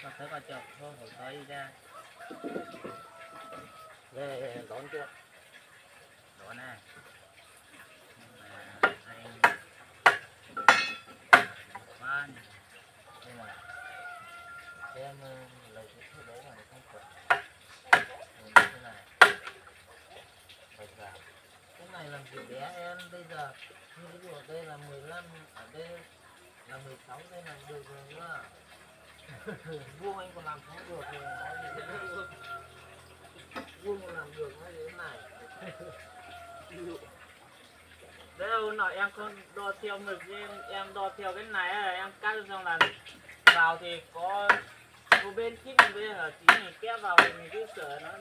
Có tới có chọc thôi hồi tới ra. Về đón chưa? Đó nè. Anh ba nè. Nhưng mà em lấy cái thứ đấy là không phải như thế này. Phải giảm. Cái này làm gì bé em bây giờ như ví dụ ở đây là 15, ở đây là 16, đây là được rồi nữa. Vuông anh còn làm không được thì nói gì thế này. Vuông còn làm được nói gì thế này. Đấy đâu nói em không đo theo ngực em đo theo cái này ấy, em cắt xong là vào thì có một bên khít một bên ở tí này kép vào thì mình cứ sửa nó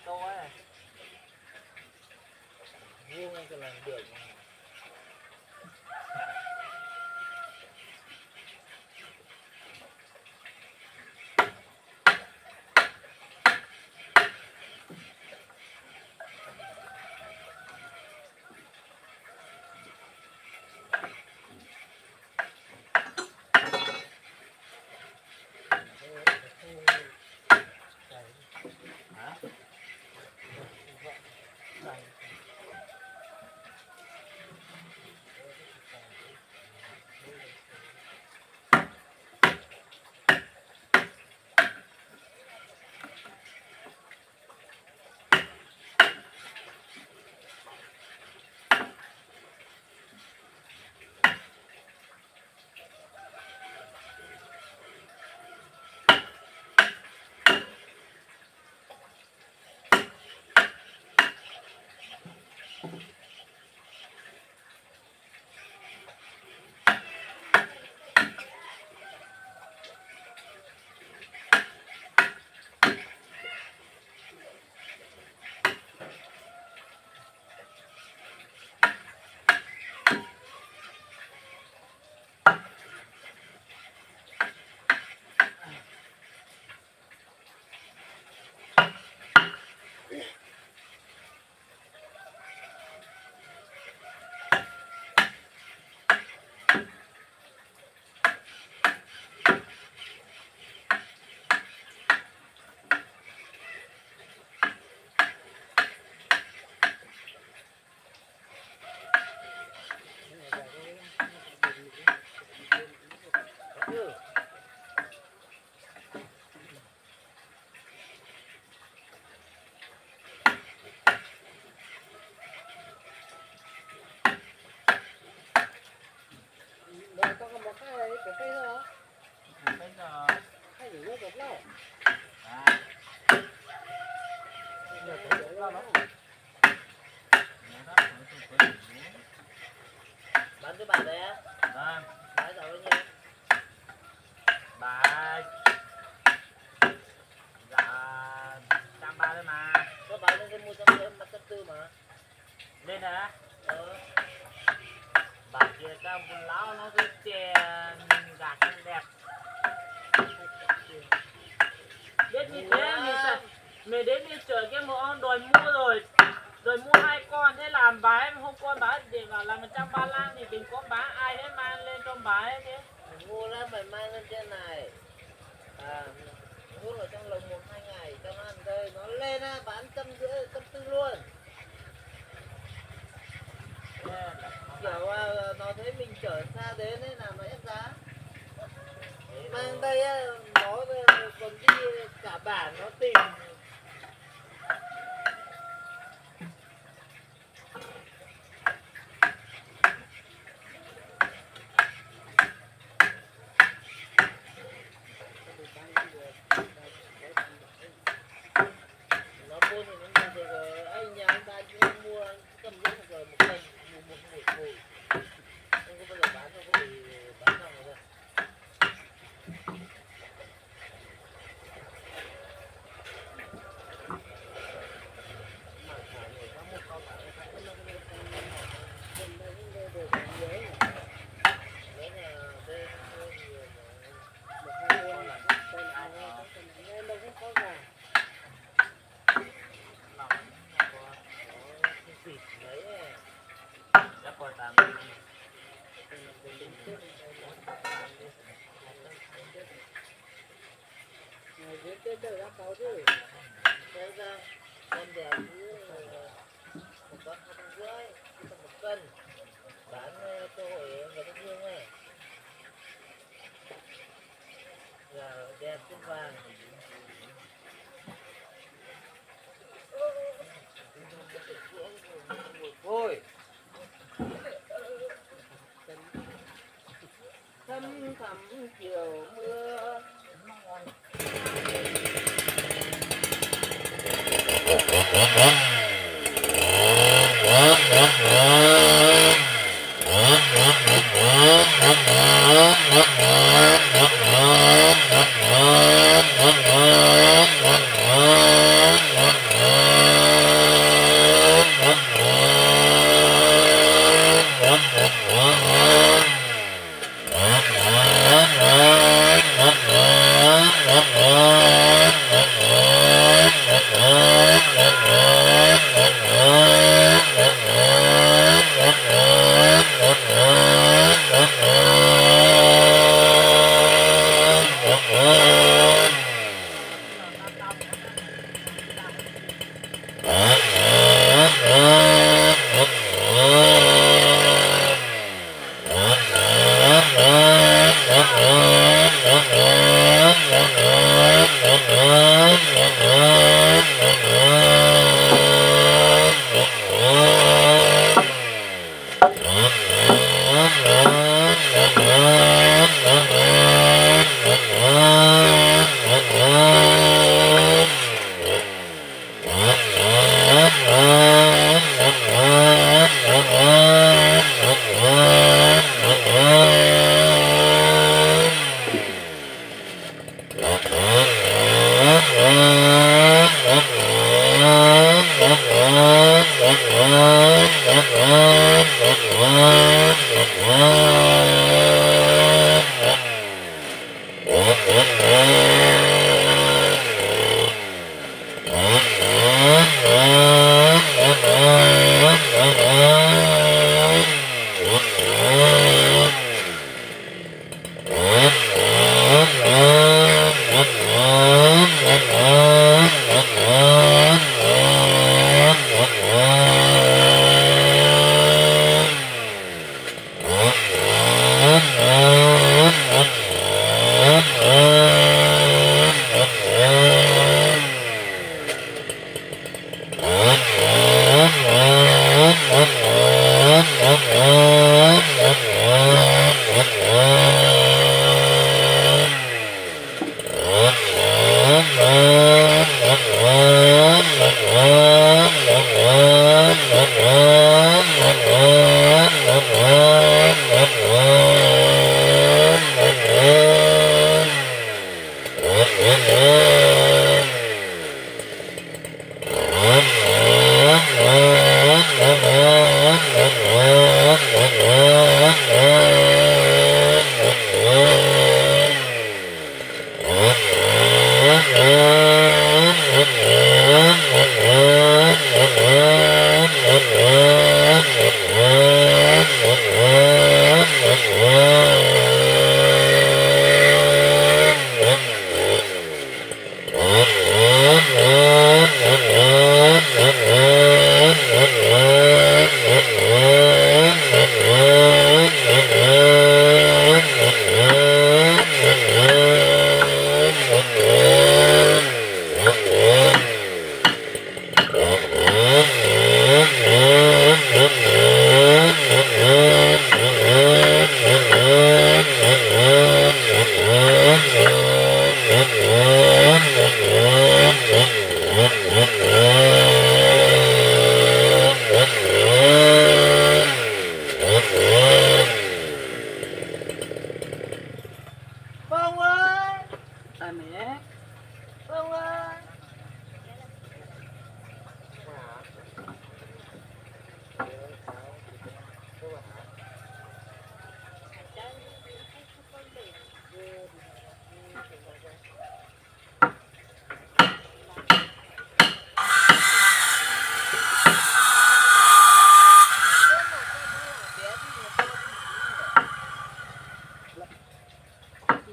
to ấy. Vuông anh còn làm được mà. Hả? Rồi con còn một cái này, cái cây thôi hả? Bây giờ Hay để vô cột lâu. à, Giờ phải để lo lắm. Bán cho bạn đấy á? vâng, Bán giá bao nhiêu? bà dạ 130 mà Có bán lên cái 140 mà. lên hả? Ờ. Bà kia các con lão nó cứ chè gạt không đẹp. Biết như thế mình đến đi chở cái một ông đòi mua rồi mua 2 con, thế làm bà em hôm qua bà để bảo là 135 thì đừng có bán ai hết mang lên cho bà ấy thế. Ngu lắm, phải mang lên trên này. À, nuốt ở trong lồng 1-2 ngày cho nó ăn thôi. Nó lên á, bán 150 luôn. Kiểu nó thấy mình chở xa đến ấy là nó ép giá. Mang đây á, nó còn đi cả bản nó tìm. Nó buôn thì nó mua được, anh nhà anh ta cũng mua cầm nước rồi một cân một mùi. Anh có bao giờ bán không? Có bị bán nào rồi. Đến tới giờ ra cầu chứ. Thế ra con đẹp cứ một con 2,5 kg, một cân. Bán cơ hội người ta thương này. Là đẹp trên vàng. Thôi. Thăm thẳm chiều mưa.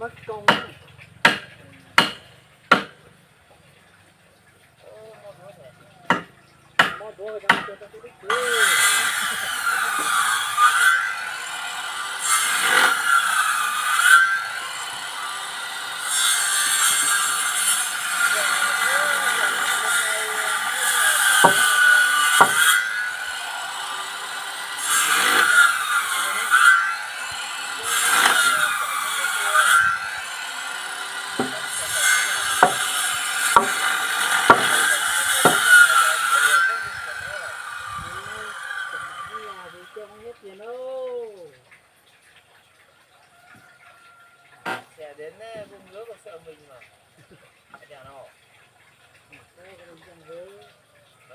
mất công Sẽ đến vùng nước còn sợ mình mà. Nhà nào? Đấy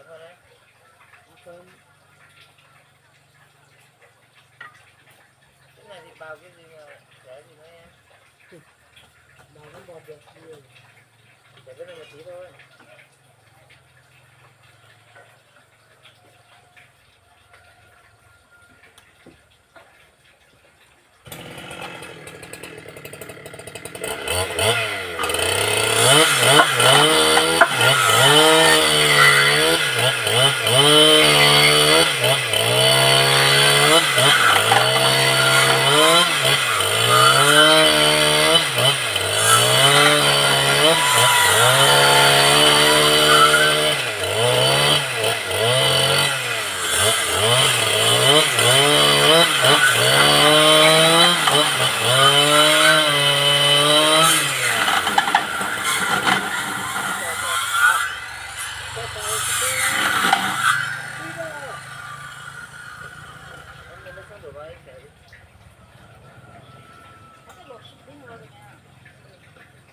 thôi đấy. Cái này thì bao cái gì mà để gì nữa em? Bao cái bọt được nhiều. Để cái này một tí thôi.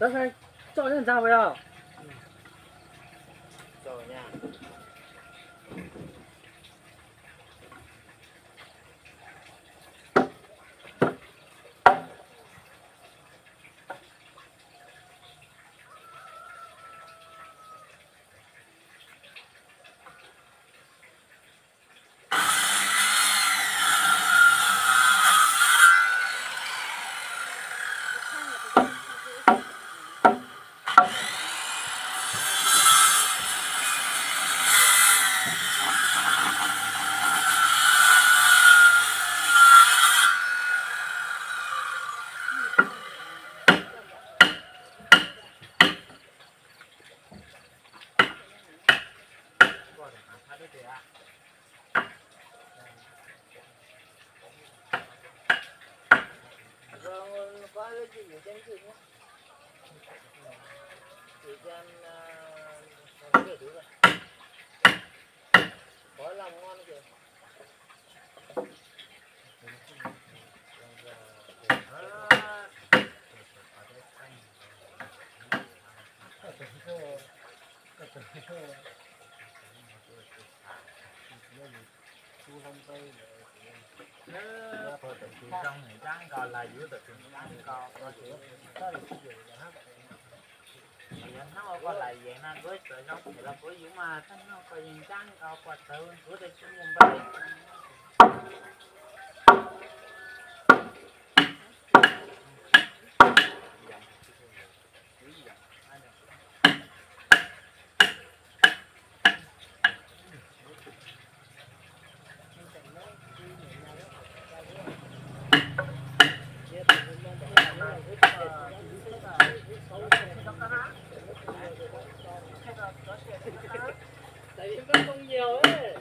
Đấy này, chọn như sao vậy à? Rồi nha. Rồi có cái gì ở trên gì nhé. Chị cho anh cái đủ rồi. Có lòng ngon kìa. Trong thì trắng còn là giữa được trắng còn có chữ nó có lại vậy nên với trời nóng thì là với dũng mà nó có nhìn trắng có quạt tự của đây chúng mình bay Tại vì vẫn không nhiều ấy.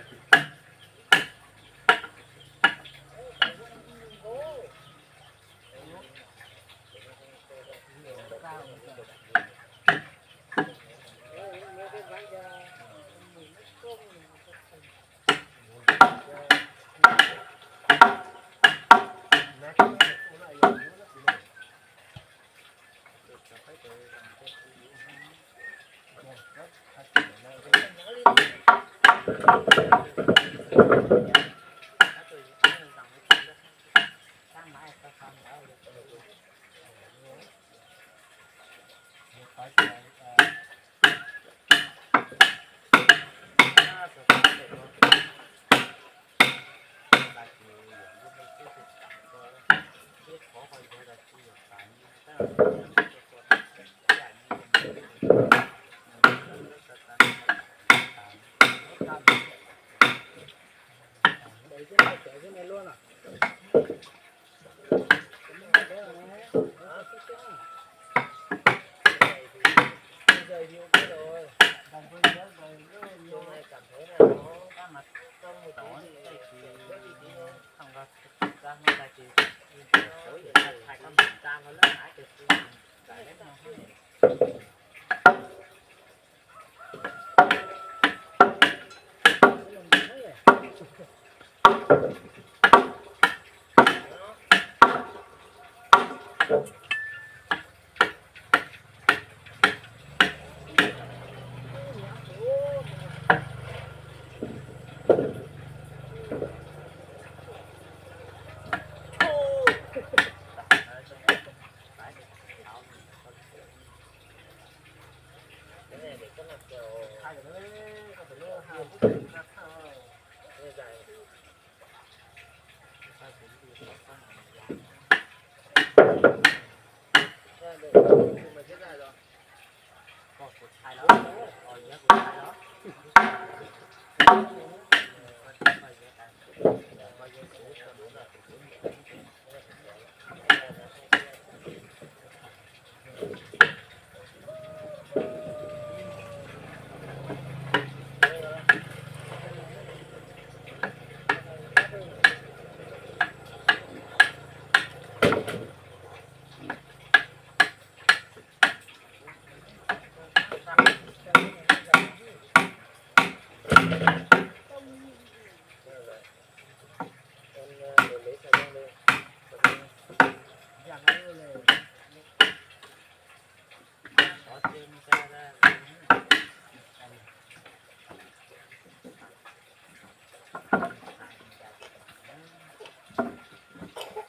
đời thì ok rồi. Còn tôi nhớ rồi Điều nhiều này cảm thấy là nó các mặt trong một đó tí thì thì bớt đi tí thôi. thằng gặp ra nó tại thì tối để thay các mình trang nó lấy lại từ cái đấy nào Cái này để có làm kiểu hai cái đấy có thể lơ hàng cái này dài. Ra để nhưng mà chết dài rồi. còn của hai đó rồi nhớ của hai đó Để lấy xà beng lên. chẳng ai là có trên ra ra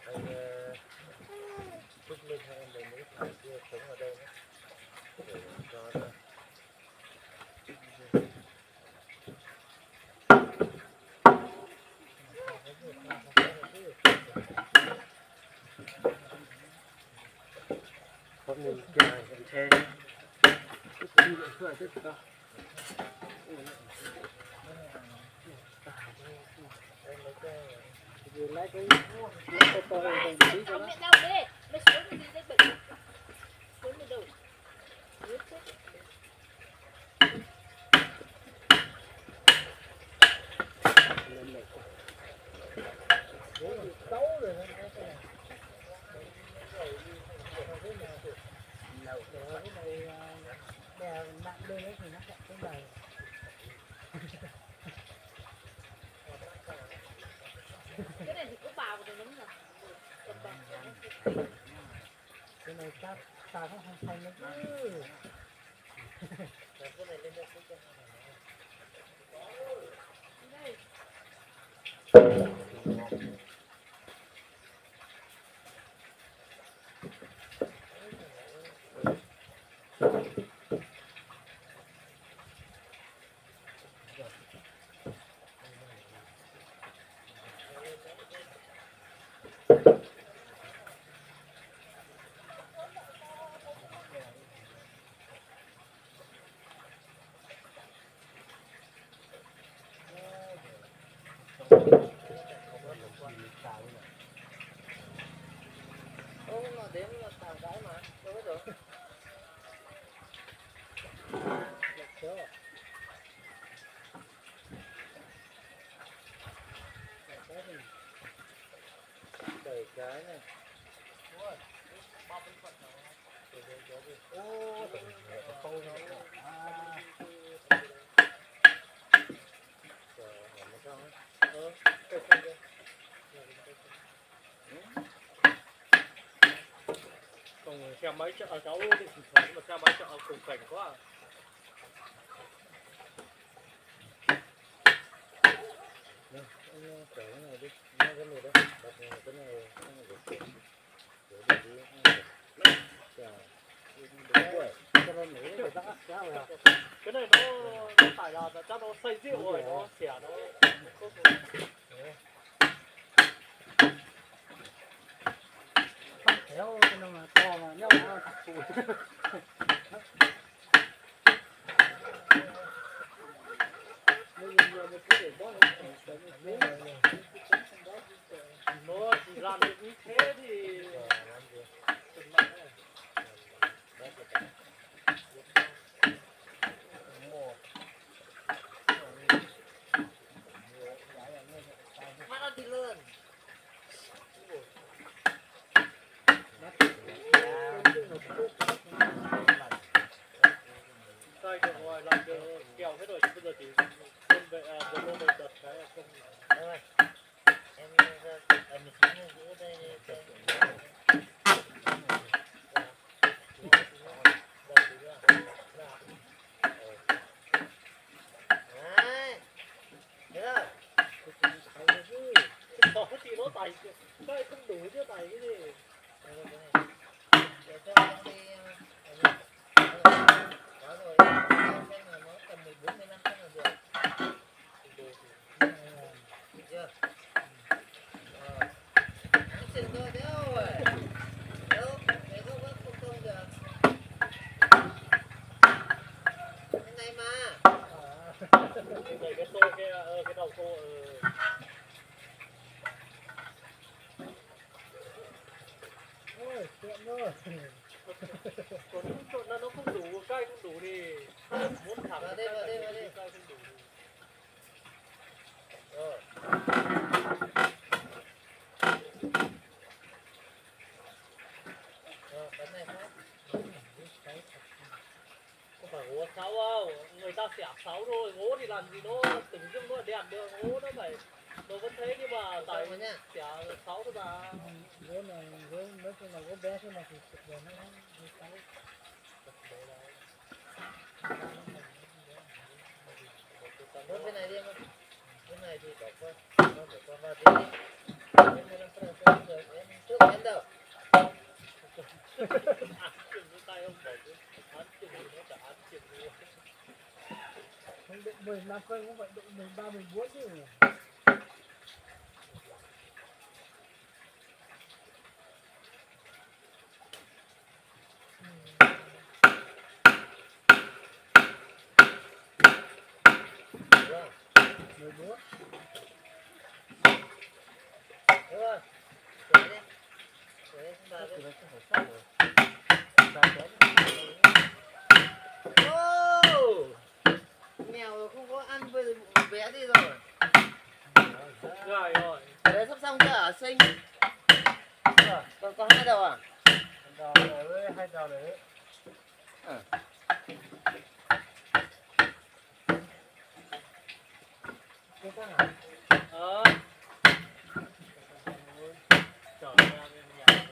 Anh chút lên cho em lấy mấy thằng kia sống ở đây nữa. Để cho nó không nhìn trời vẫn thế đi lại khơi thế đó vừa lấy cái to to tí cho Ông nó mẹ đau đi, mày xuống thì đi đây bệnh. Xuống đi đâu? Rút chết. lên này xấu rồi nó cái này. đè nặng lên đấy thì nó sẽ cái này Cái này thì có bào rồi đúng rồi. Cầm bào. cái này chắc sao nó không xanh nữa chứ Cái này lên đây cũng cho Đây. ô mà đến là thằng cái mà đâu hết rồi. được chưa Đẩy cái này. ô câu nó Trời ở bên trong ấy. cây không kia còn xe máy chợ cháu định thỉnh thoảng mà xe máy chợ cùng cảnh quá Anh cái này đi, cái này đấy, đặt cái này để để đi. Trời, đúng rồi. cho nên nếu người ta sao rồi cái này nó phải là chắc nó xây rượu rồi nó xẻ nó theo cái nó là to mà nhau nó thật phụ nó chỉ làm được như thế thì ngoài được ngoài làm được kèo hết rồi chứ bây giờ chỉ bên về vừa bên về đợt cái không Đúng rồi. Em ra mình xuống giữa đây đây. Đấy. Được rồi. bỏ thì nó tài cái không đủ chứ tài cái gì Để cho em đi đó rồi xem là nó tầm 14 15 cân là được. Chưa? Anh chừng thôi thế rồi. Đâu, để không không được. Cái này mà. này cái tô cái đầu tô ôi tiện rồi còn nó không đủ cay không đủ thì muốn thẳng Vào đây. cay không đủ Rồi. Rồi, cái này thôi. không phải ngố sáu đâu người ta xẻo sáu thôi ngố thì làm gì nó từng dưng nó đẹp được ngố nó phải nó vẫn thế nhưng mà tại Rồi nha. xẻo sáu thôi mà gỗ này gỗ nói chung là gỗ bé thế này thì nó sáu Thôi bên này đi em ơi. Bên này thì bỏ qua. Nó bỏ qua vào tí đi. Em làm sao rồi em trước em đâu. ăn chừng cái tay ông bảo chứ ăn chừng nó cả ăn chừng luôn không đụng 15 cân cũng phải đụng 13 14 chứ Rồi. 14 Rồi. Rồi đi. Rồi chúng ta Ô! Nghèo rồi không có ăn bây giờ bé đi rồi. rồi Đấy sắp xong chưa hả Sinh? Còn có 2 đầu à? đầu này với 2 đầu đấy Chưa có hả? trời ơi em nhà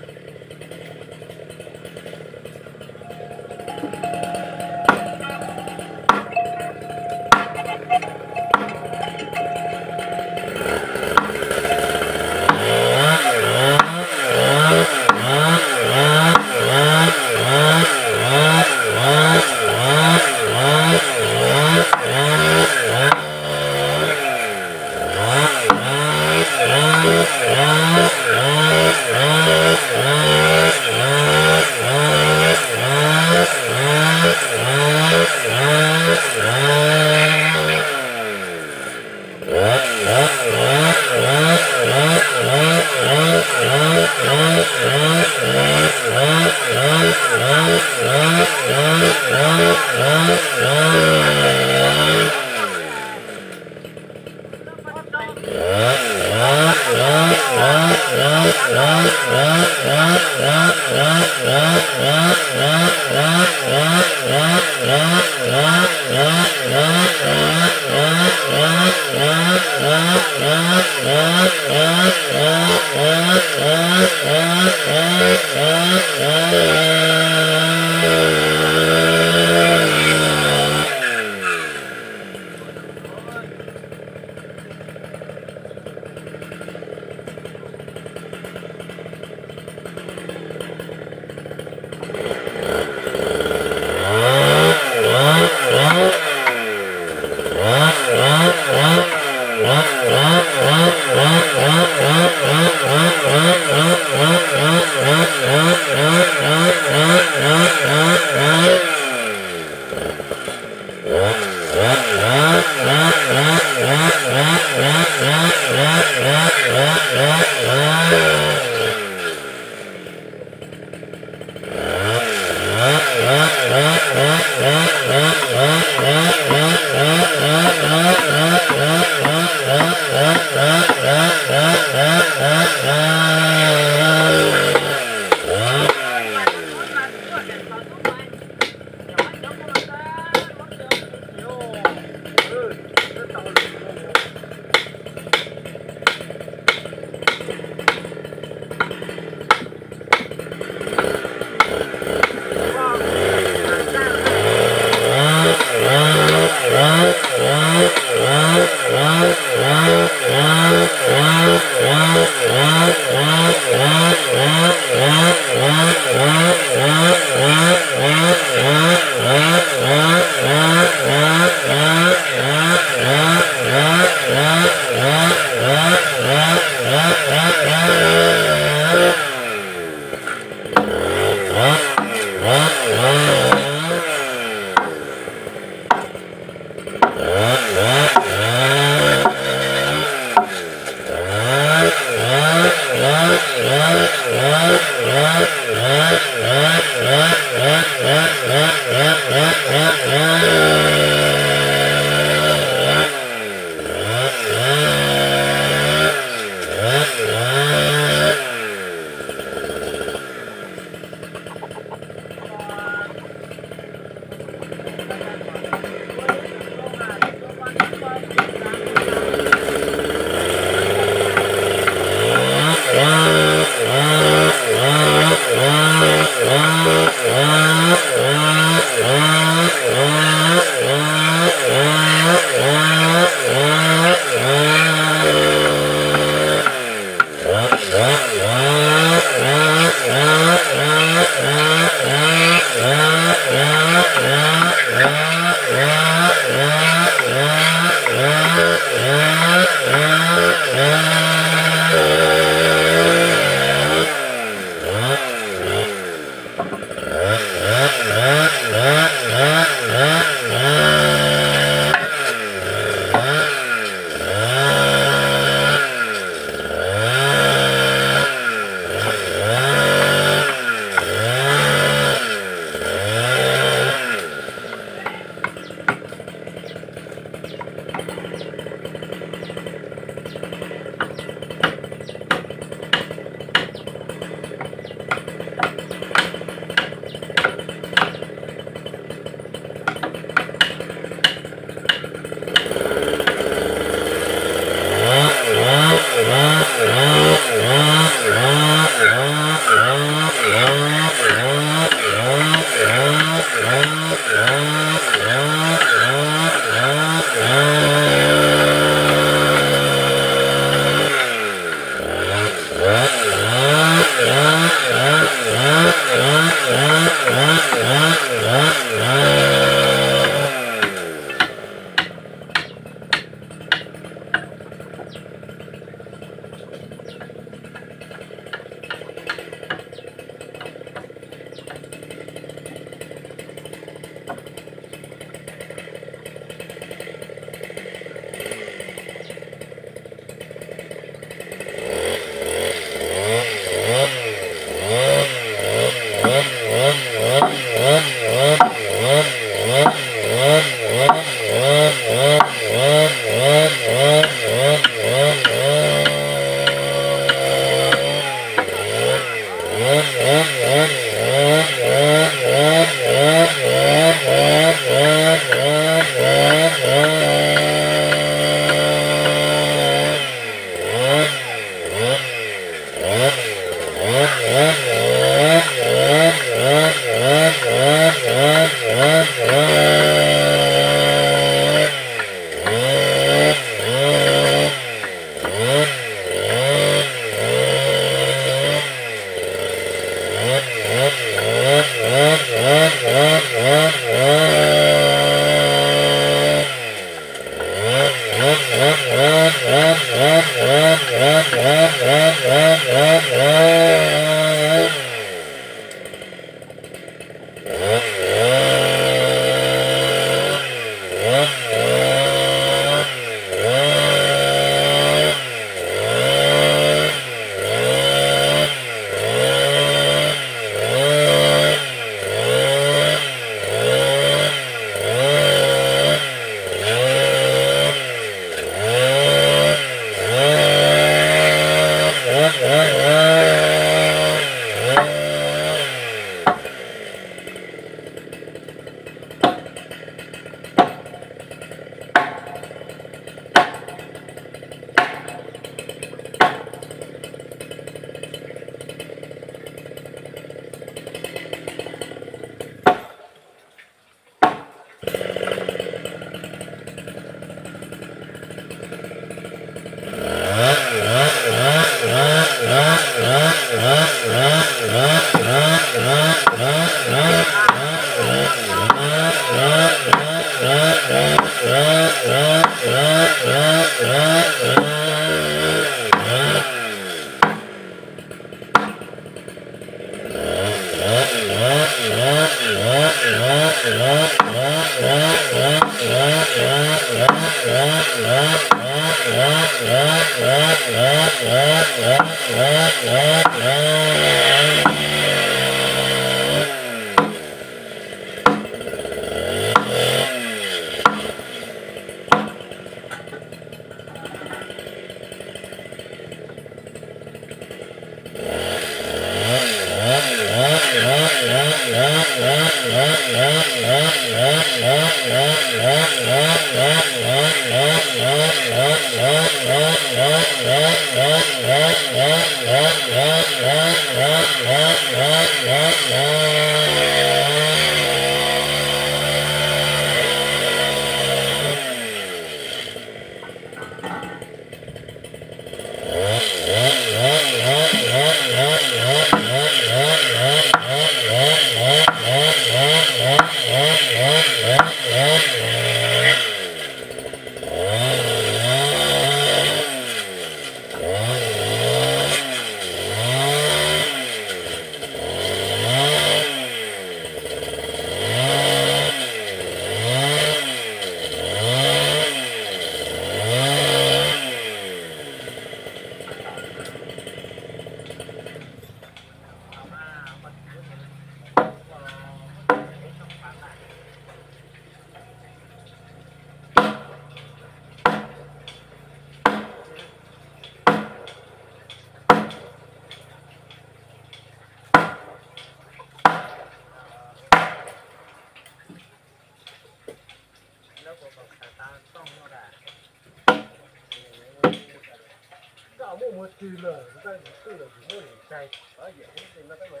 Cả bộ một kỳ lửa, chúng ta từ là chỉ mua để chạy, ở vậy thì nó cái vậy.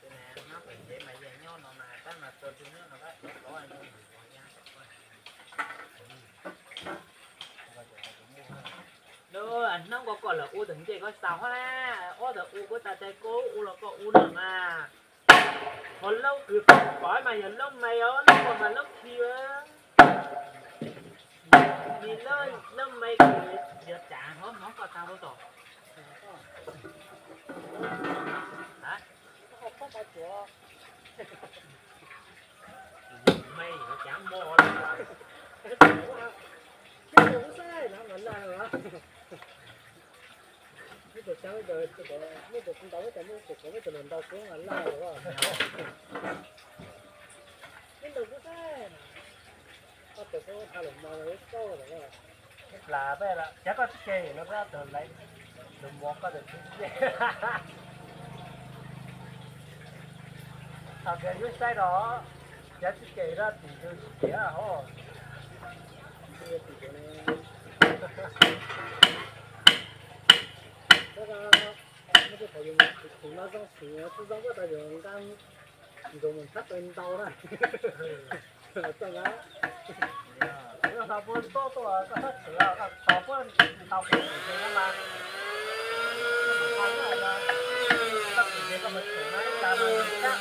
Cái này nó phải dễ mà dễ nhau nó mà cái mà tôi thứ nhất nó cái có ai đâu đâu anh nó có còn là u từng chơi có sao hết ô được u của ta chơi cố u là có u nữa mà còn lâu cứ khỏi mà giờ lâu mày ơi nó còn mà lâu kia vì lâu mày cứ giờ trả nó có sao đâu rồi hả Không phải của mày nó chẳng mua cái đồ cũng sai, nó là hả? Cái đồ trắng rồi, cái đồ cũng đau cái đồ cũng cái đồ đau xuống là la rồi. Cái đồ cũng sai. Có thể có thay đổi màu nó to rồi. Là bây giờ chắc có cái nó ra từ lấy đừng mua có được cái thằng cái dưới sai đó giá trị kể ra thì tôi kể à hả cái thì này cái nó cái thời dùng chúng nó trong sự nó trong cái thời dùng đang dùng mình thắt lên đau này trong đó nó sao bữa to to cái thắt sữa cái sao bữa tao cũng thấy nó mà nó là tất cả các mình nói là chắc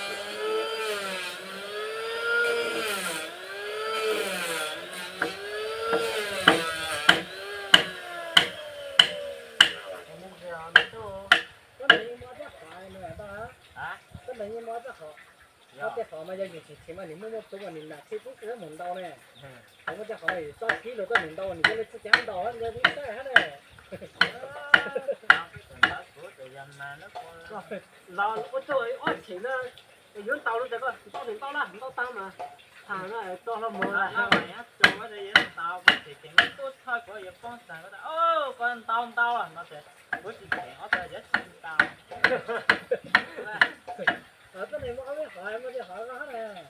cái này nhưng mà rất khó, cái khó mà giờ chỉ mà mình mua số mà mình là chỉ cũng cái món đau này, không có cái khó này, sao kỹ rồi cái món đau này cái này chắc chắn đau hơn cái cái hết này. Là ôi trời ơi chỉ là cái dưỡng tàu nó sẽ có tàu thì tàu là tàu tăng mà thằng nó to nó mua là nó mày á cho nó đi với tao thì chuyện nó tốt thôi của giờ con xài nó ô con tao à nó sẽ với chuyện nó sẽ dễ xin tao ở cái này mà hỏi nó hết này.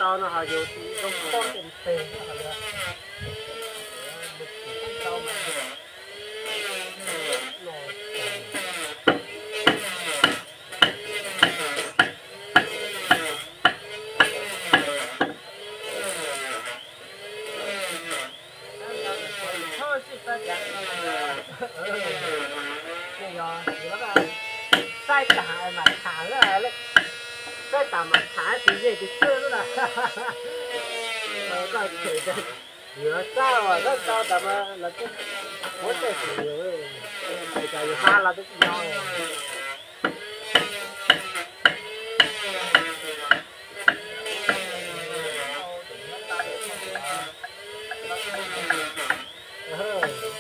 tao nó hay vô trong con tiền nó hay là tao mà thôi chứ ta chẳng bây giờ thì nó là sai cả mà thả là sai cả mà thả thì gì thì chưa nữa là cái chuyện đấy nhớ sao mà rất sao tầm là cái mỗi cái gì rồi bây giờ ha là cái nhau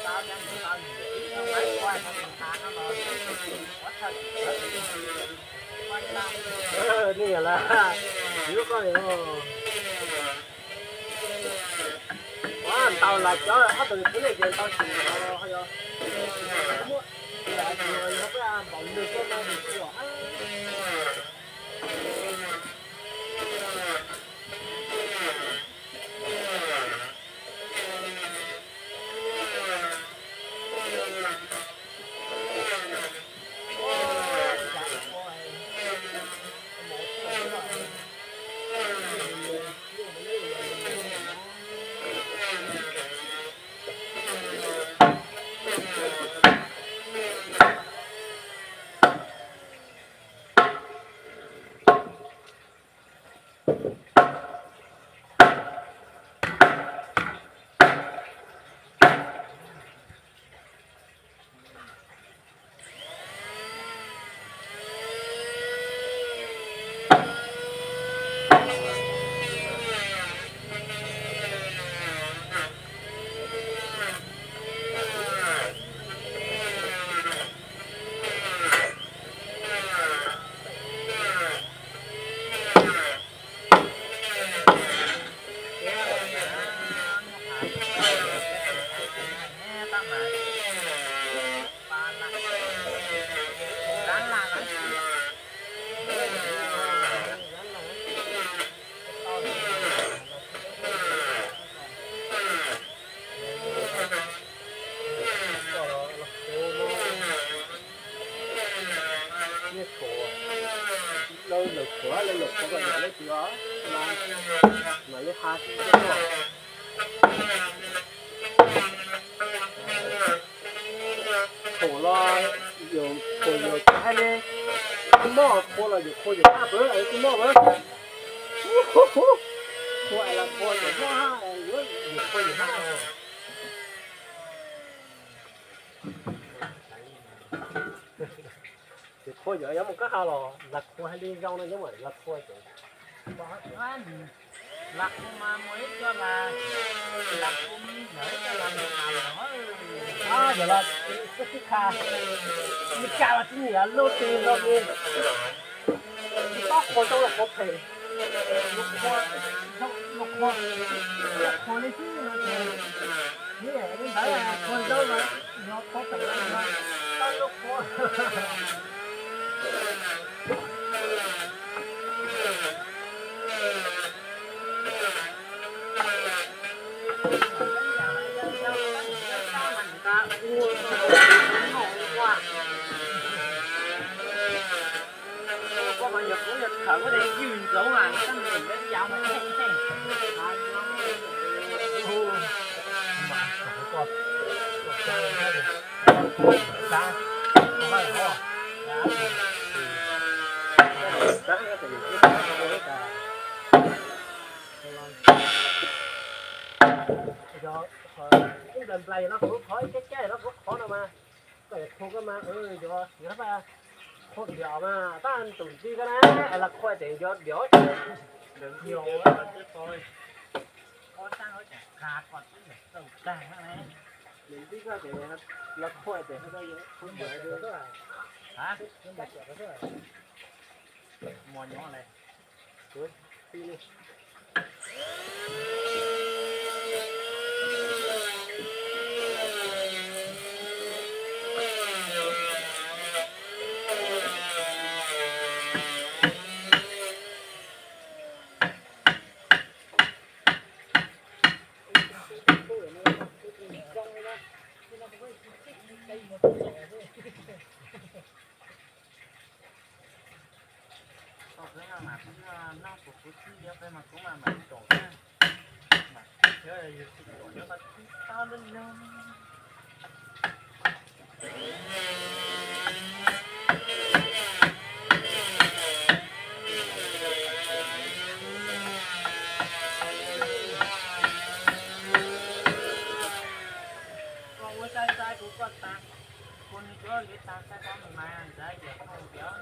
tao chẳng tao gì nó lấy qua thằng thằng nó rồi quá thật quan tâmนี่แหละรู้ก็เลยว่าเตาละจ้อเขาตื่นขึ้นเลยเดินเตาฉีดเขาเขาจะมั่วแต่เขาก็บอกเลยก็มาดูสิว่าlâu lực của lên lực của cái lấy chữ đó mà lấy hai khổ lo dùng khổ nhiều hay lên cái mỏ khô là dùng khô dùng ba bữa ấy cái mỏ bữa gọi là khô dùng ba bữa dùng khô dùng ba khô dở giống một cái hao lò lật khô hay đi rau nó giống vậy lật khô vậy bỏ ăn lặt mà mới cho là lặt cũng để cho làm được à vậy là cái kha cái kha là cái gì à lô tiền lô tiền tóc khô trong là khô phê lục khô lấy chứ như vậy mình thấy là khô đâu mà nó có tự là tóc lục khô có mà nhập cũng nhập thở có thể dùn dấu là nó tăng điểm đến dạo mà thế thế mà còn sao không phải hả đó thì cái đầm play nó cũng khó cái nó cũng khó đâu mà cái không có mà giờ giờ ba khôn dẻo mà ta ăn tủi gì cái này là khoai tiền gió gió đừng nhiều quá là chết thôi có sang nó chả khạc còn cái này tàu càng này mình biết cái tiền là khoai tiền nó đây không phải được đó hả nó bạch đó rồi mò nhỏ này cuối đi mà cũng nó của cái gì đó mà cũng mà đổ ra mà thế là đổ cho nó tao lên lên con với tay của con ta con đi chơi với ta sai con mình mà ra giờ không kéo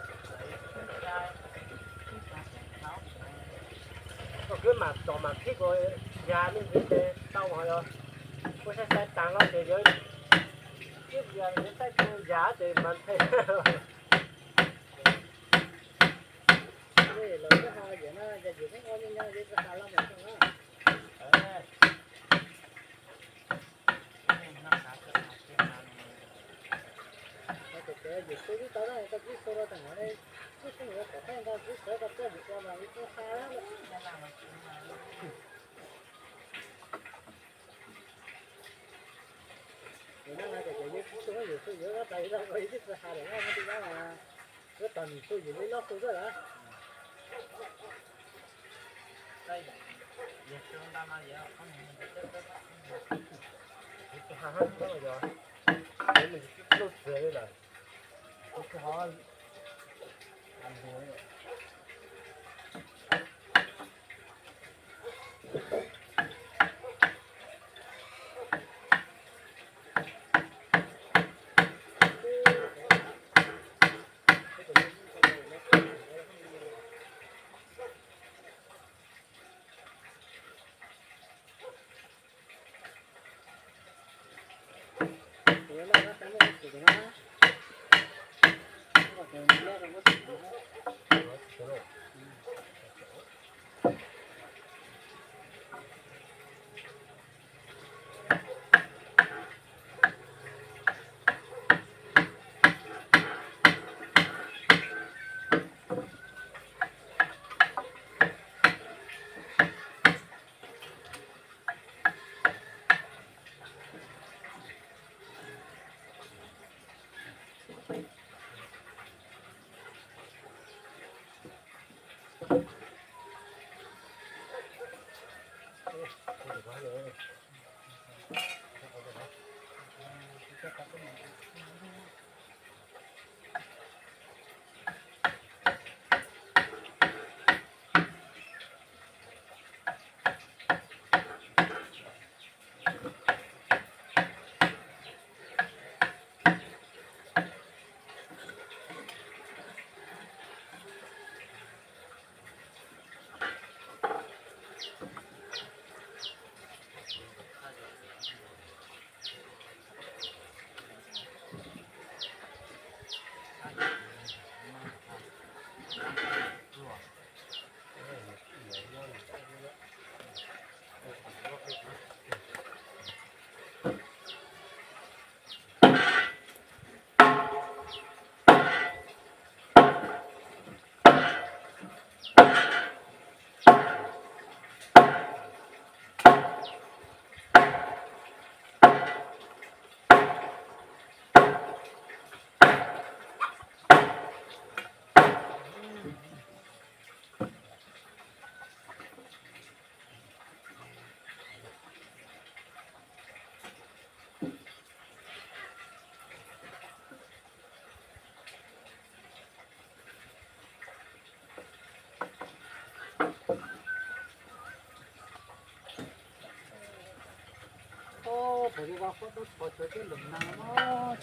để trai cứ mà tỏ mà thích rồi nhà nên thế tao hỏi rồi có sẽ tăng lắm thì rồi tiếp giờ nó sẽ giá thì mình thấy đây là cái hai vậy nó giờ gì cũng ngon như nhau đi ra lắm rồi không á cái gì tôi biết tới đó người ta biết tôi đâu thằng ở đây cái người ta thấy người ta biết tới ta biết qua mà biết xa lắm rồi nó là cái gì tôi nhớ đây đó rồi biết xa rồi nó đi ra là cái tuần tôi gì lấy lót tôi đó hả đây giờ chúng ta mà giờ không cái hàng đó rồi để mình cứ lột rửa đây là cái họ ăn rồi 저기 가서 또 저쪽에 넣나 뭐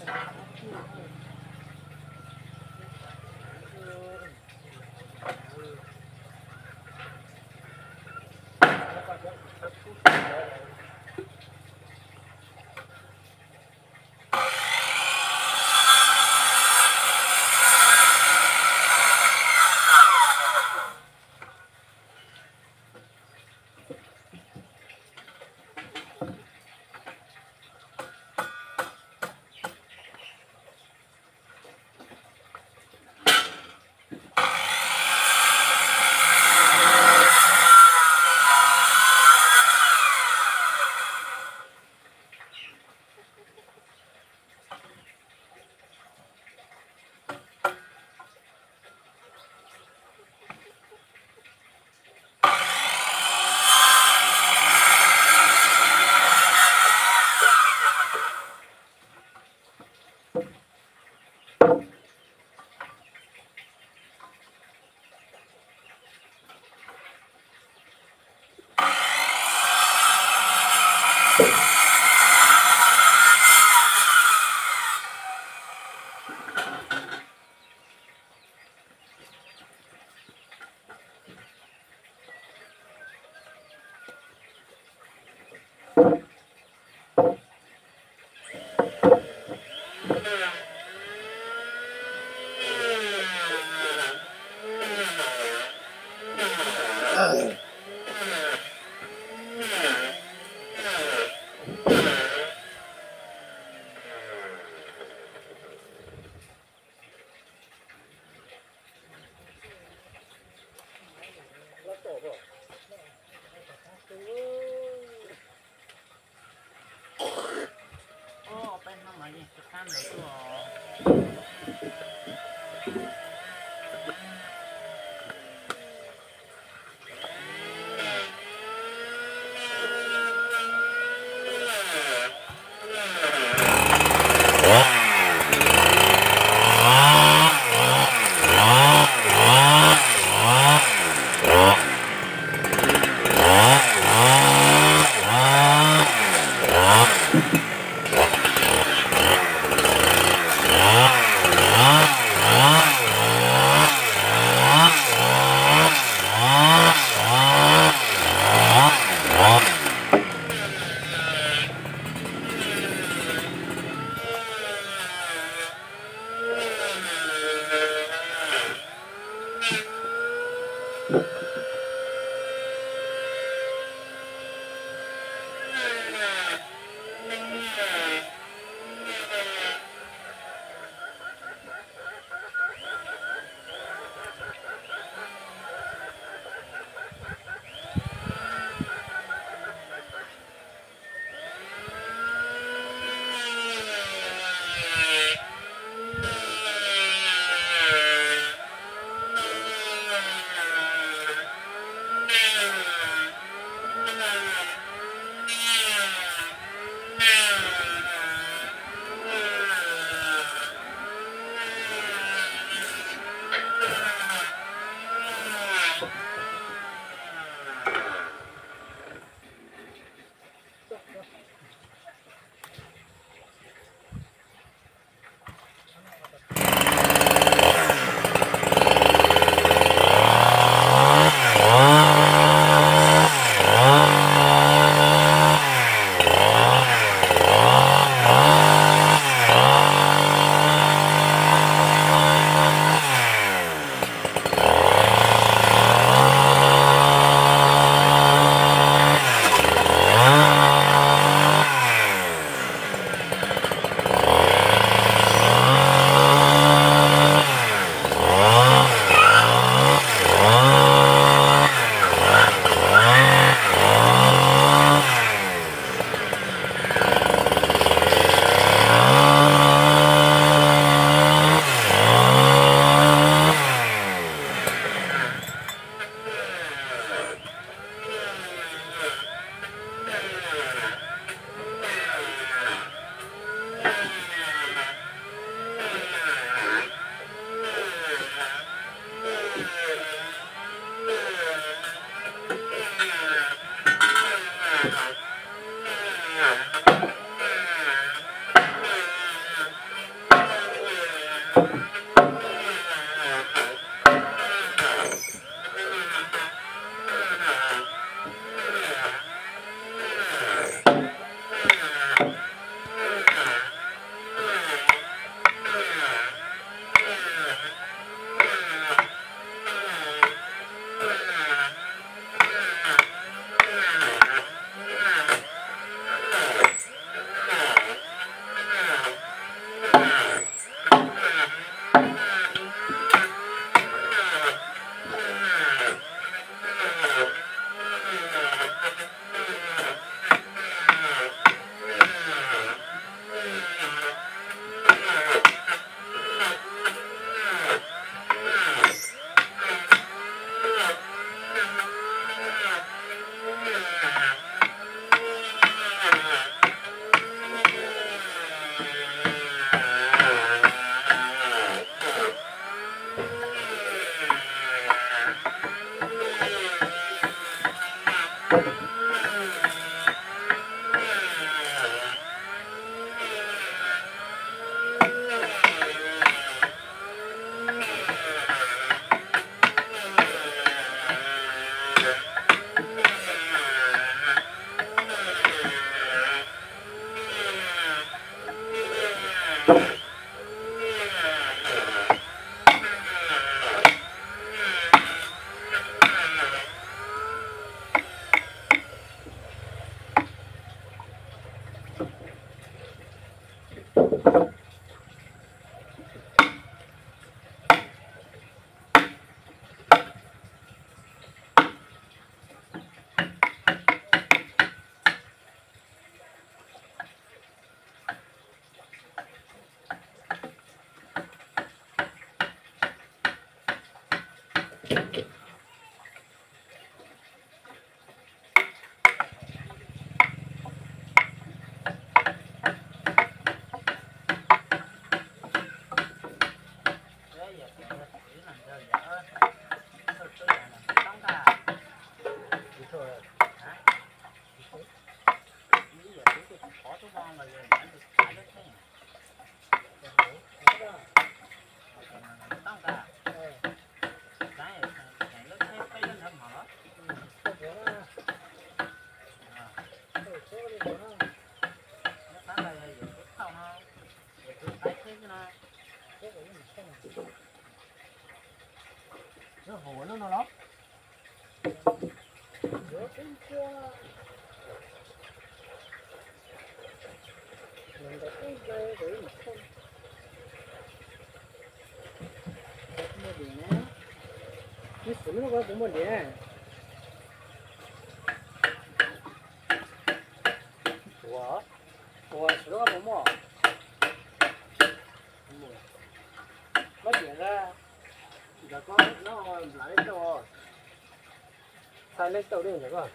ăn được rồi. Đấy giờ cái thứ làm giờ giờ thật sự là không cả Đi thôi. hả bây giờ cái khó số con là giờ đã được phải đất thế không cả cái này nó theo cái lên hầm hở nó phải là giờ cái không nó giờ cái tái thế cho nó Nó hồ nó lắm. Nó cũng qua. Mình đã thấy đây để mà không. Mua điện á. Cái sữa nó có cũng mua điện. Ủa? Ủa, sữa nó có mua. Mất điện ra. Giờ có nó lại đâu. Sai lấy đâu đi nhỉ con?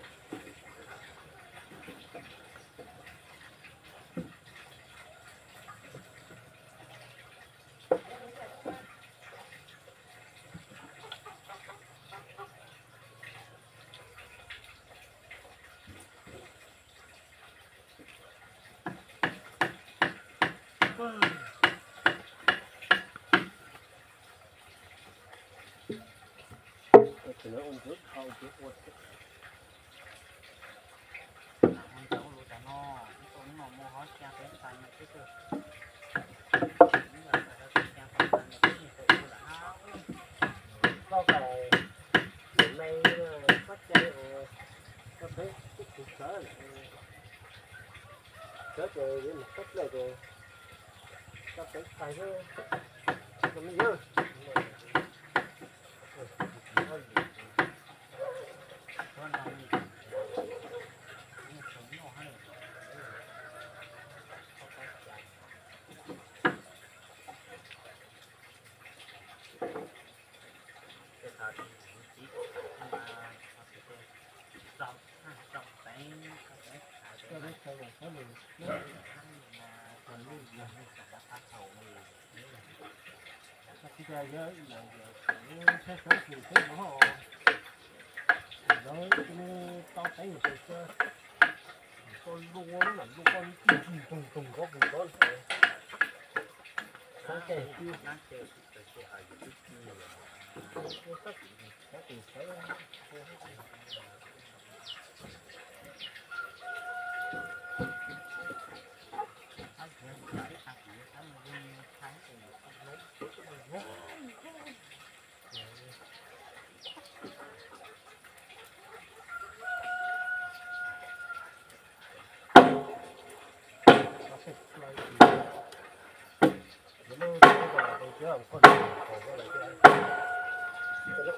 Thì nó ôn trước, hậu trước, ôn trước. con cháu lúa chả no con nó mua hết cha cái xanh này chứ cơ bây giờ phải cha cái xanh này cái gì tự là hao Có cái hiện nay phát chơi có thấy cái cuộc sở này sở chơi để mà cách lại rồi có cái phải cái mình nhớ con nào gì nhưng sống nhỏ hay cái thời chỉ mà dòng dòng tay cho nó chơi là có mình nó còn luôn là đã phát hậu mình cái chơi với là nó sẽ sống thì thế nó họ rồi nó to tay một cái con luôn nó là con cùng có cùng con nó chơi nó chơi cái ở cái các tình thấy nó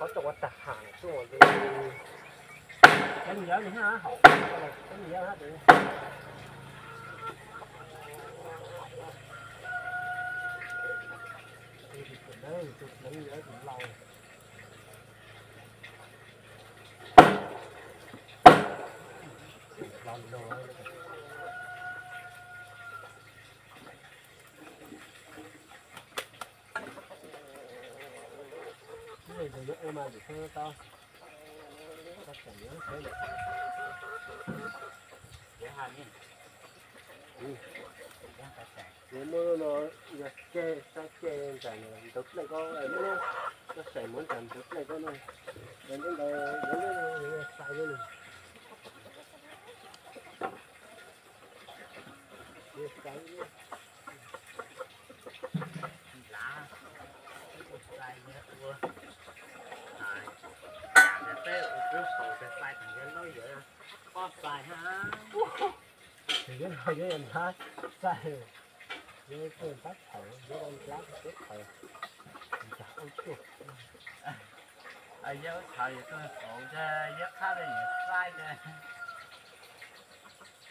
có trong cái hàng chung rồi cái gì đó nữa hả hậu cái gì đó hả đi đấy chụp lấy gì đó cũng lâu làm đồ cái này được em mà được không tao tao chẳng nhớ thế được để hàn nhỉ nếu nó chê sao chê chẳng tức lại có ấy nữa nó sẽ muốn chẳng tức lại có này đến đây đến đây sai với mình cái lá sai nhé vừa để tới cứ sầu để sai thằng dân nói vậy có sai ha thì cái này với em thấy sai với cái bắt thở với ông lá cái thở chả không chịu ai nhớ thời tôi phụ cho giấc khá là gì sai cho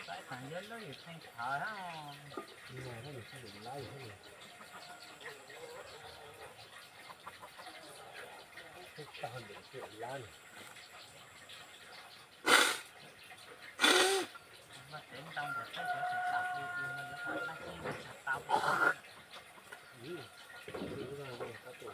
sai thằng dân nói gì thanh thở ha nhưng mà nó được sử dụng lá gì hết 大脸就烂。 mà đến trong một cái chỗ sẽ tạo đi thì mình có thể là khi sẽ tạo một Ừ. Đúng rồi, đúng rồi.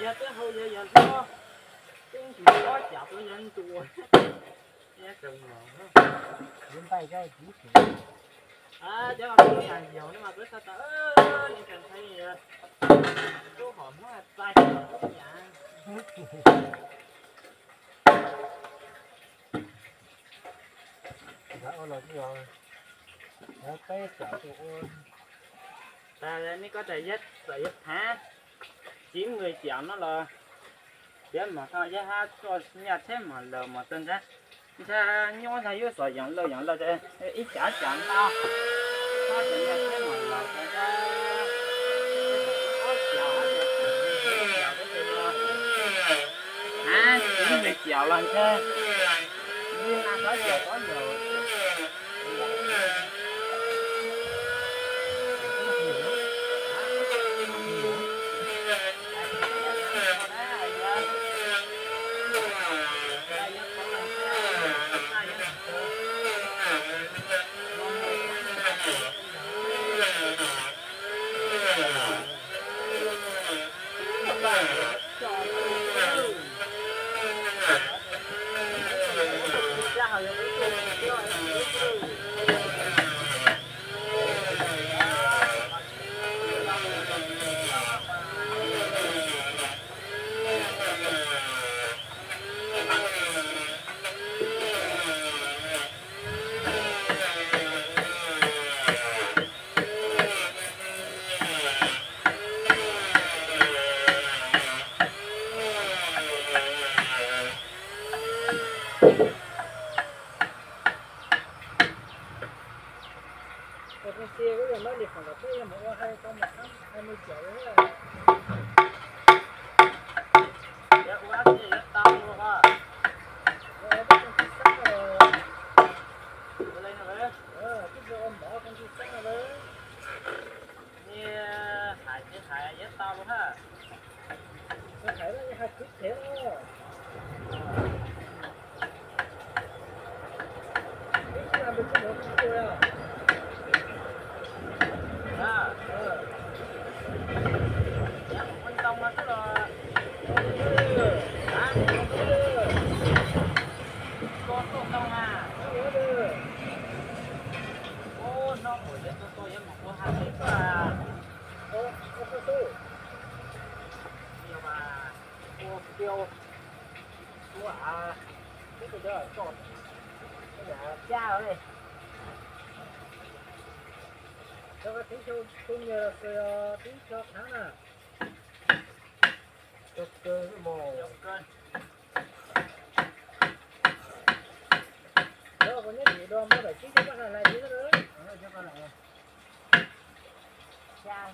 giờ tới hồi giờ nó cái chỉ có chọc nó nhân chùa nhé chừng mà Lên tay cho chú à chứ mà tôi làm nhiều nhưng mà cứ sao ta nên cần thấy chú hòm nó tay đã ôn rồi rồi. Nó té chảo tụi ôn. ta này có thể dứt hả 9 người chọn nó là để mà thôi giá ha cho nhà thế mà lờ mà tên ra ta nhớ thay với sợi dọn lờ để ít trả chọn tao nó chỉ nhà thế mà lờ tên ra à 9 người chọn lần thế nhưng mà có giờ có nhiều Cái xe cái nó liệt khoảng là cái một hai con 20 triệu đấy. dạ quá thì rất tao luôn á Cái con chi sắt rồi. lên rồi Cái giờ ông bỏ con chi sắt rồi. như hại rất tao luôn ha Nó thấy là hai chút thế đó. Cái làm được cái đó cũng rồi à. dạ quan tâm là tức là có tốt không à ô nó mỗi lần tôi em một cô hai cái à tiêu mua à cái đó là còn cái là cha ở đây cho cái tính số cũng như là tính số tháng à cho cơ mồ đó có nhất thì đo mới phải chính cho các hàng này chứ nữa cho các này cha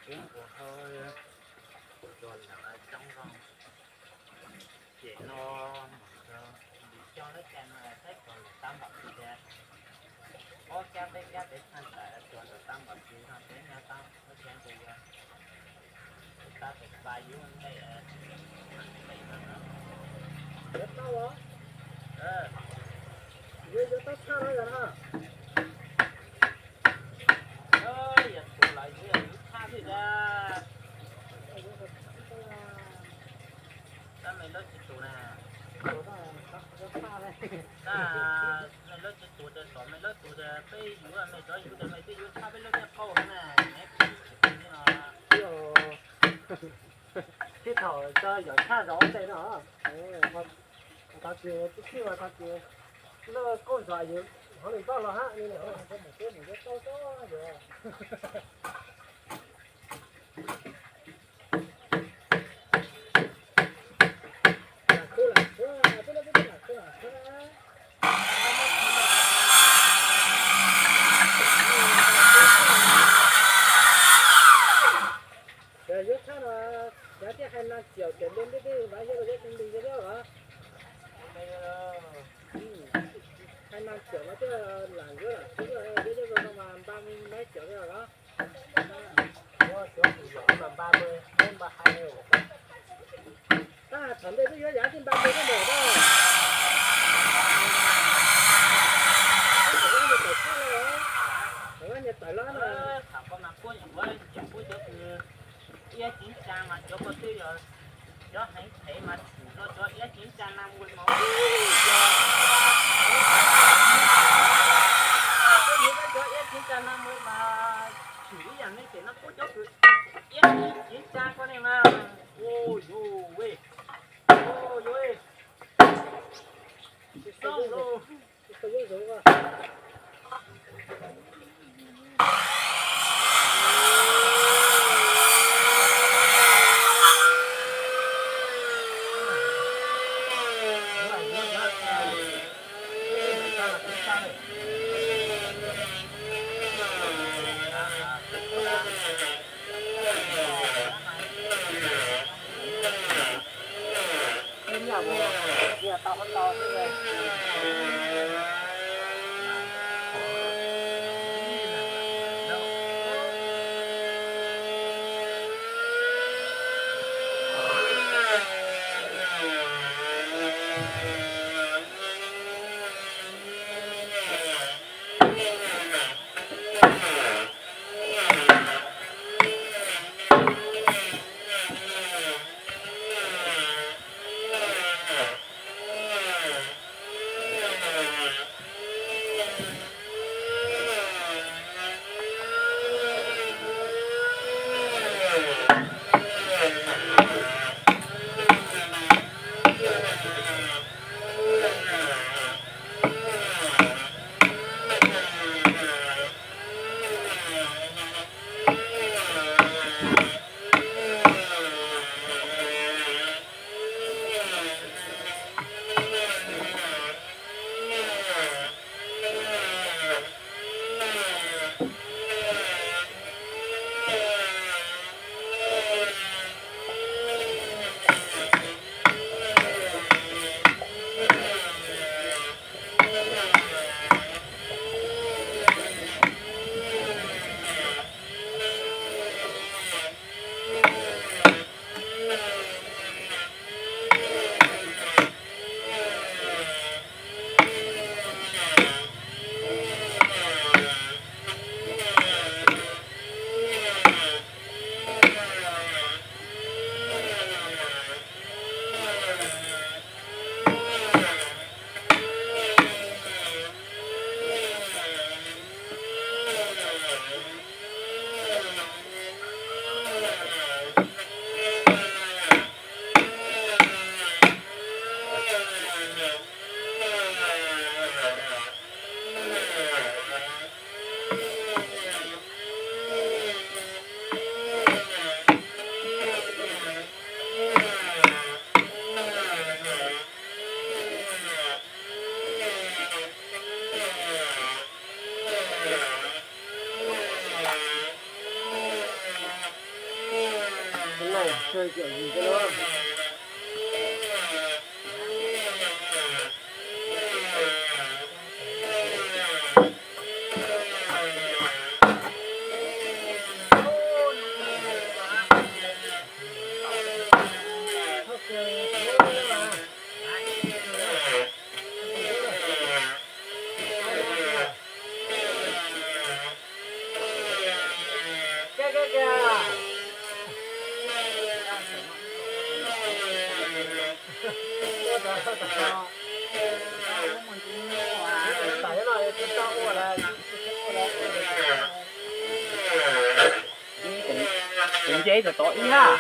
tiếng của hơi rồi là ở trong vòng để nó cho nó chèn là hết còn là tam bậc gì đấy có cha bé thành tại chọn là tam bậc gì nó đến nhà tao nó chèn từ giờ ta phải bài dưới anh đây ở đây nó rất đau ờ dưới dưới tóc sao đấy hả ơi giờ tụi lại dưới là nước tha thì ra ta mày lên chỉ tụi nè mày lên chỉ tụi để tụi mày lên tụi để tới dưới là mày tới dưới để mày tới dưới tha bên lên nhà câu nè cái thầu cho giờ cha rõ đây đó có chuyện chút xíu mà có chuyện nó con xoài gì họ mình bao là ha nên là họ có một cái to rồi rồi rất khác là giá trị hai năm triệu tiền lên cái vài giờ rồi tiền đi cái đó hả hai năm triệu nó chứ là rất là chứ bây giờ nó mà 30 mấy triệu rồi đó có chỗ thì nhỏ mà 30 hơn 32 rồi ta thẩm đây cái giá trên 30 cái đồ đó Nhật Bản lớn là thảo con mà cô nhận với chẳng cô cho từ ia chín trang mà cho cô tiêu rồi cho hãy thấy mà cho ia chín trang 50 máu có những cái cho ia chín trang 50 mà chỉ rằng cái nó có cho từ ia chín trang con này mà ôi ôi xong rồi tôi biết rồi nhà tao không to thế này chơi kiểu gì cái đó. Đừng dây rồi tội ha.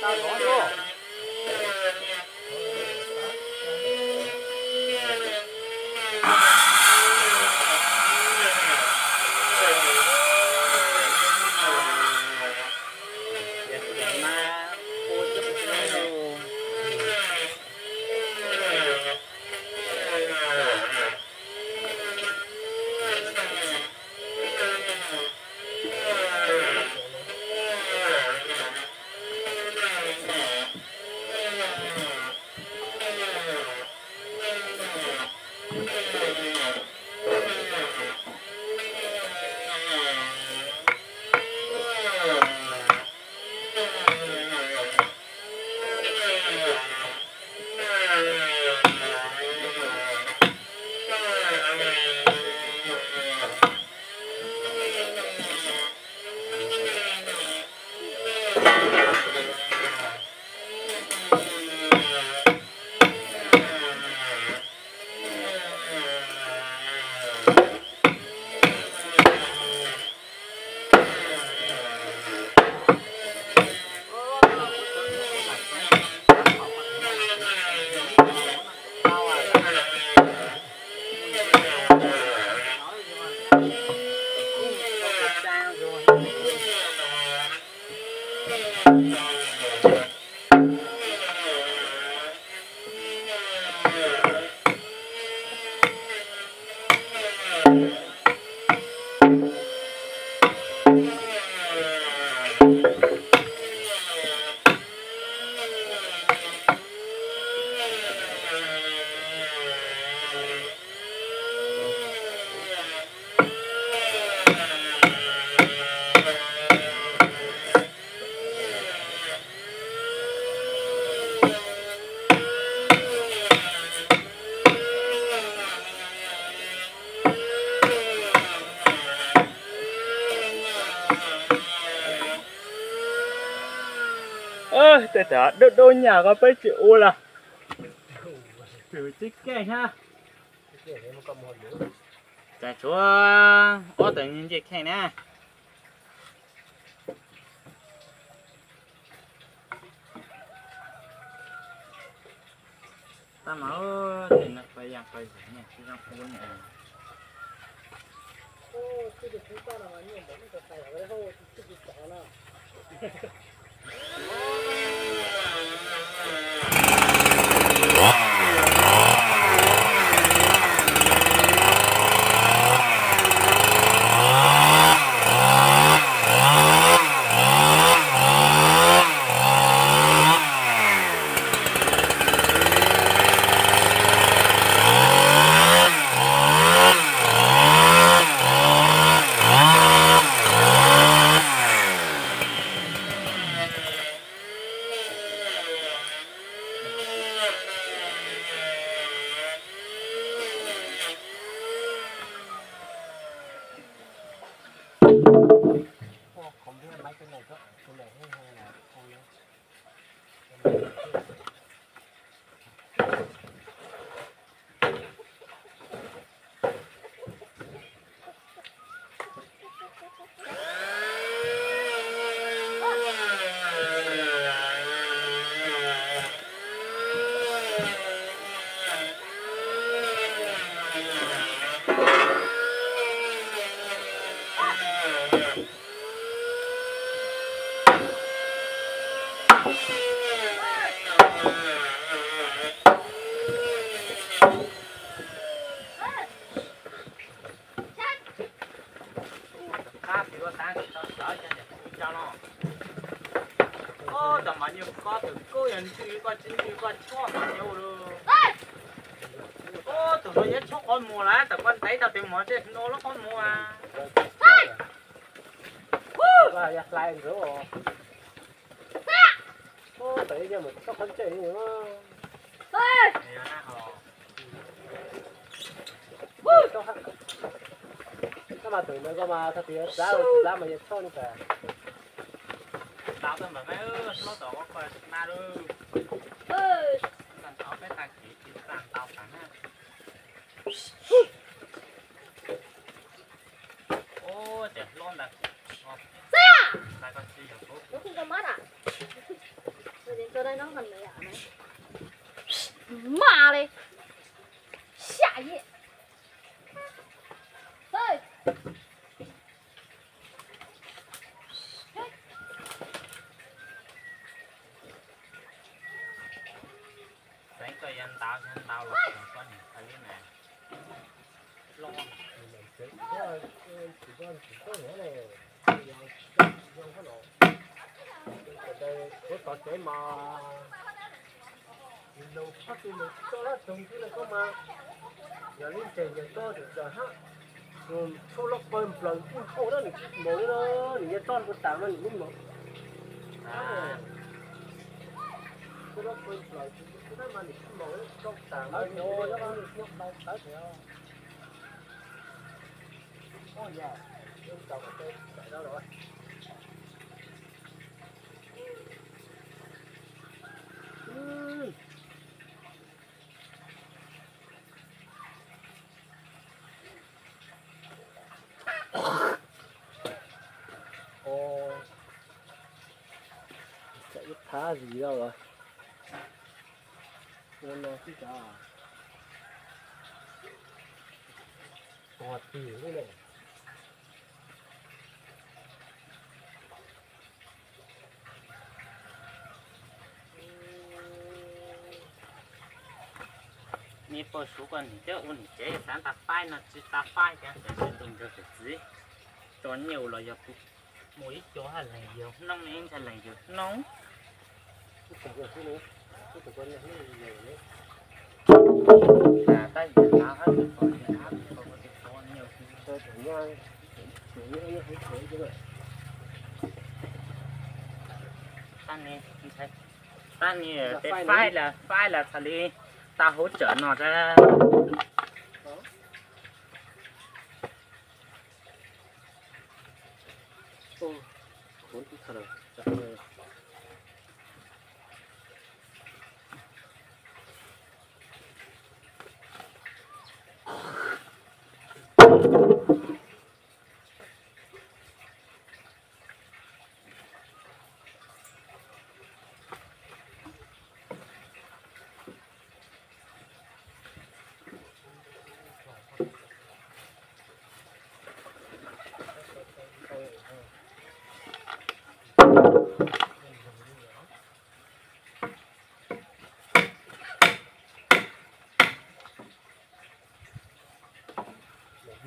Tao có rồi. ơi tệ tệ đôi nhà có phải chịu là chịu chích cái ha chả chúa ở tự nhiên chích cái nè ta máu thì nó phải dạng phải gì nè chứ không muốn nè cái được chúng ta là nhiều món cái phải ở đây thôi chứ gì cả nào. nhận chữ con cho mà nhiều rồi ô tụi nó nhất cho con mua lá tụi con thấy tao tìm món thế nó con mua à và giặt lại rồi ô tại giờ mình có phân chạy nữa các bạn tưởng nó có mà thật sự giá mà giặt cho nó cả tao tao bảo mấy nó tao có coi ma đâu ơi tao tao cái tài chỉ tao tao cả ha ô để lon đặt lại con chi hiểu nó không có mắt à rồi đến tới đây nó gần này à này mà đây xả gì ơi đánh coi anh tao là con cái này lon chỉ có nghĩa này không có nổ đây có tọt chạy mà đâu phát đi một chỗ đó trồng cái này có mà giờ lên trên giờ to thì giờ ha số lốc bơm lần cũng khô đó thì mỗi đó thì giờ to của tạm nó cũng một số lốc bơm lần cái đó mà thì mỗi trong tạm nó nhiều đó nó nhóc đâu tới theo ôi dạ chúng trồng cái chạy đó rồi ồ chạy thả gì đâu rồi con nó chứ chả ngọt gì thế này ni po số con thì chứ ôn chế sáng ta phai nó chỉ ta phai cái để đừng được cái gì cho nhiều là giờ mỗi chỗ hay là nhiều nông nên sẽ là nhiều nóng cái cái nữa cái con này nhiều đấy là ta giờ ta hết được còn giờ hết còn có thể cho nhiều tôi thử nha thử như thế thế chứ vậy ta nè thấy ta nè cái phai là thà đi ta hỗ trợ nó ra ồ cuốn cái thật rồi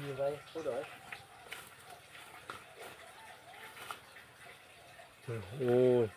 gì vậy số đổi ôi